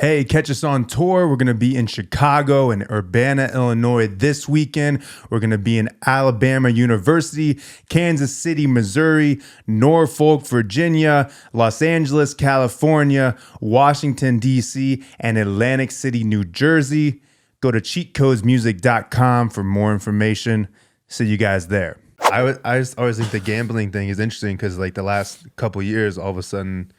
Hey, catch us on tour. We're going to be in Chicago and Urbana, Illinois this weekend. We're going to be in Alabama University, Kansas City, Missouri, Norfolk, Virginia, Los Angeles, California, Washington, D.C., and Atlantic City, New Jersey. Go to cheatcodesmusic.com for more information. See you guys there. I just always think the gambling thing is interesting because like the last couple years, all of a sudden,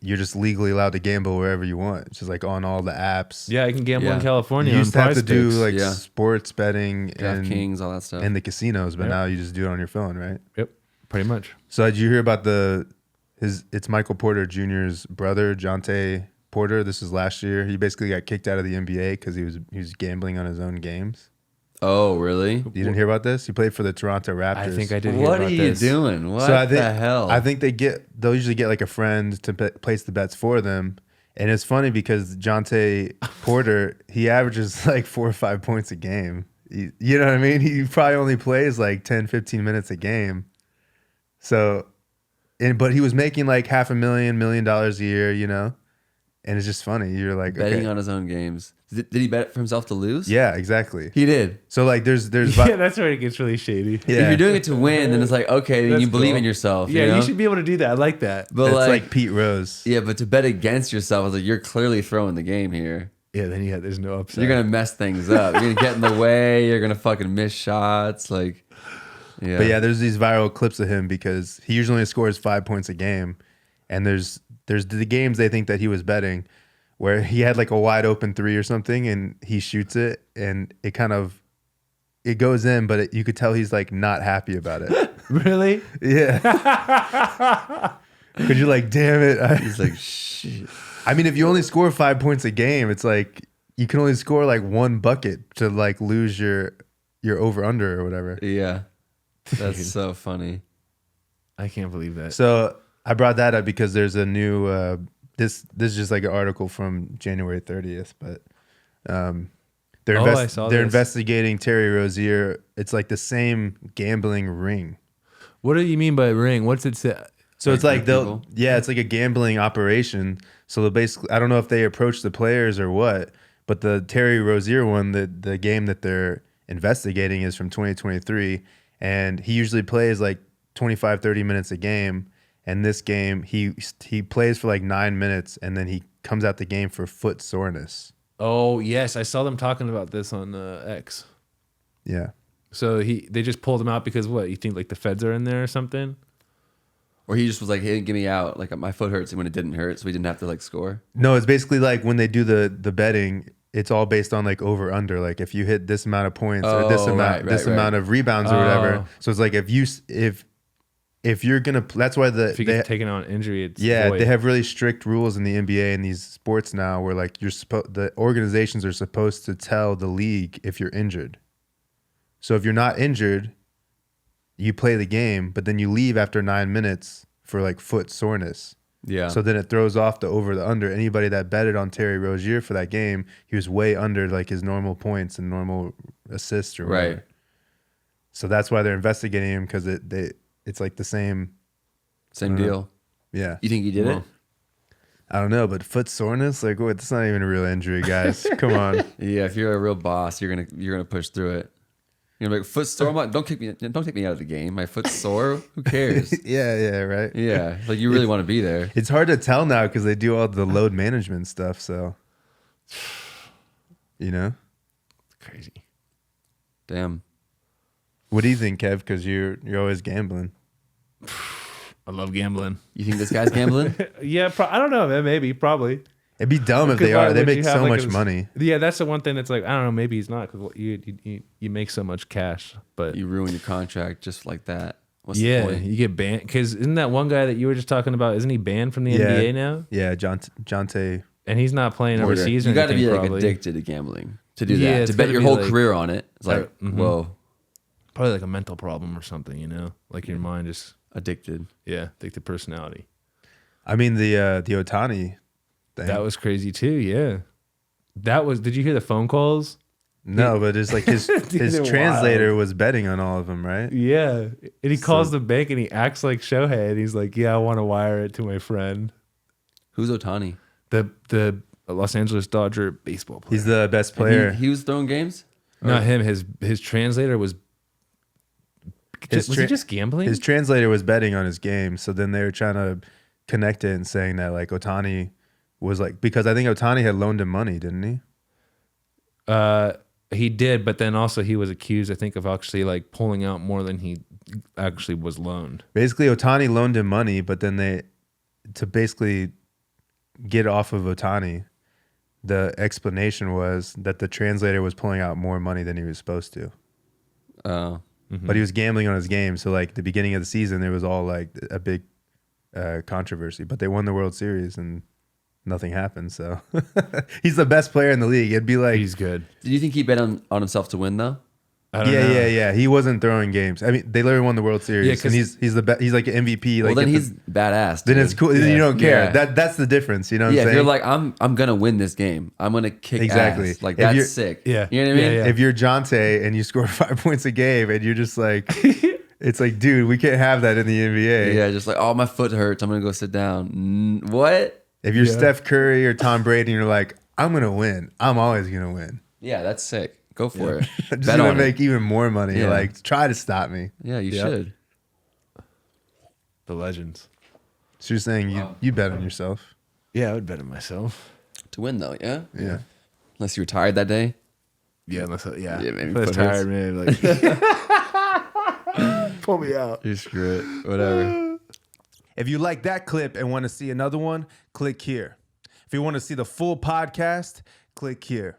you're just legally allowed to gamble wherever you want. It's just like on all the apps. Yeah, I can gamble in California. You used to have to do Picks. like sports betting and DraftKings, all that stuff, and the casinos, but now you just do it on your phone, right? Yep, pretty much. So did you hear about it's Michael Porter Jr.'s brother, Jontae Porter? This was last year. He basically got kicked out of the NBA because he was gambling on his own games. Oh, really? You didn't hear about this? He played for the Toronto Raptors. I think I did hear What about are you this. doing? What the hell? I think they'll usually get like a friend to place the bets for them. And it's funny because Jontae Porter, he averages like 4 or 5 points a game. You know what I mean? He probably only plays like 10, 15 minutes a game. So, but he was making like $500,000, $1 million a year, you know? And it's just funny. You're like, betting on his own games. Did he bet for himself to lose? Yeah, exactly. He did. So like there's Yeah, that's where it gets really shady. Yeah. If you're doing it to win, then it's like, okay, then That's you believe cool. in yourself. Yeah, you know? you should be able to do that. I like that. But it's like Pete Rose. yeah, but to bet against yourself, it's like you're clearly throwing the game here. Yeah, then there's no upside. You're gonna mess things up. You're gonna get in the way. You're gonna fucking miss shots. Like, yeah. But yeah, there's these viral clips of him because he usually only scores 5 points a game, and there's the games they think that he was betting, where he had like a wide open three or something, and he shoots it, and it goes in, but you could tell he's like not happy about it. Really? Yeah, because you're like, damn it. He's like, shit. I mean, if you only score 5 points a game, it's like you can only score like one bucket to like lose your over under or whatever. Yeah, that's so funny. I can't believe that. So I brought that up because there's a new this is just like an article from January 30th, but I saw they're this. investigating Terry Rozier. It's like the same gambling ring. What do you mean by ring? What's it say? So it's like people? it's like a gambling operation. So they'll basically, I don't know if they approach the players or what, but the Terry Rozier one, the game that they're investigating is from 2023, and he usually plays like 25, 30 minutes a game. And this game, he plays for like 9 minutes, and then he comes out the game for foot soreness. Oh, yes. I saw them talking about this on X. Yeah. So they just pulled him out because what? You think like the feds are in there or something? Or he just was like, hey, get me out. Like my foot hurts when it didn't hurt, so we didn't have to like score. No, it's basically like when they do the betting, it's all based on like over under. Like if you hit this amount of points or this amount of rebounds or whatever. So it's like if you're gonna, that's why if you get taken on injury, it's void. They have really strict rules in the NBA and these sports now where like the organizations are supposed to tell the league if you're injured. So if you're not injured, you play the game, but then you leave after 9 minutes for like foot soreness. Yeah. So then it throws off the over the under. Anybody that betted on Terry Rozier for that game, he was way under like his normal points and normal assists or whatever. Right. So that's why they're investigating him because it's like the same deal. Yeah. You think he did it? I don't know, but foot soreness, like what? That's not even a real injury, guys. Come on. Yeah, if you're a real boss, you're gonna push through it. You're like, foot sore. Don't take me out of the game. My foot's sore. Who cares? Yeah, right. Yeah, like you really want to be there. It's hard to tell now because they do all the load management stuff. So, you know, Crazy. Damn. what do you think, Kev? Because you're always gambling. I love gambling. You think this guy's gambling? Yeah, I don't know, man. Maybe, probably. It'd be dumb if they Why are. They would make you have, so like, much money. Yeah, that's the one thing that's like, I don't know, maybe he's not because you make so much cash. But You ruin your contract just like that. What's the yeah, point? you get banned. Because isn't that one guy that you were just talking about, isn't he banned from the NBA now? Yeah, Jontae. And he's not playing overseas or You got to anything, be like probably. addicted to gambling to do Yeah, that. it's To bet gotta your be whole like- career on it. It's like, whoa, Probably like a mental problem or something, you know? Like your mind just, addicted. addicted personality. I mean the Ohtani thing. That was crazy too, yeah. Did you hear the phone calls? no, but it's like his They're translator wild. was betting on all of them, right? Yeah. And he calls the bank and he acts like Shohei and he's like, yeah, I want to wire it to my friend. Who's Ohtani? The a Los Angeles Dodger baseball player. He's the best And player. He was throwing games. Not him. His translator was. Was he just gambling? His translator was betting on his game, so then they were trying to connect it and saying that like Ohtani was like, because I think Ohtani had loaned him money, didn't he? He did, but then also he was accused, I think, of actually like pulling out more than he actually was loaned. Basically, Ohtani loaned him money, but then to basically get off of Ohtani, the explanation was that the translator was pulling out more money than he was supposed to. Oh. But he was gambling on his game. So like the beginning of the season, there was all like a big controversy, but they won the World Series and nothing happened. So he's the best player in the league. It'd be like, He's good. Did you think he bet on himself to win though? I don't know. yeah. He wasn't throwing games. I mean, they literally won the World Series, Yeah, and he's the best. He's like an MVP. Well, Like then he's badass. then dude. it's cool. Then you don't care. Yeah. That's the difference. You know what Yeah, I'm if saying? you're like, I'm gonna win this game. I'm gonna kick Exactly. ass. Like If you're- that's sick. Yeah. You know what I mean? Yeah. if you're Jontae and you score 5 points a game, and you're just like, it's like, dude, we can't have that in the NBA. Yeah, just like, oh, my foot hurts. I'm gonna go sit down. What? If you're Yeah. Steph Curry or Tom Brady, and you're like, I'm gonna win. I'm always gonna win. Yeah, that's sick. Go for it. I'm just Bet gonna on make it. even more money. Yeah. Like, try to stop me. Yeah, you Yep. should. The legends. So you're saying you bet on yourself? Yeah, I would bet on myself. To win though, yeah. Yeah. Unless you were tired that day. Yeah, Yeah, maybe If I was foot hurts. tired, man. Like, pull me out. You screw it. Whatever. If you like that clip and want to see another one, click here. If you want to see the full podcast, click here.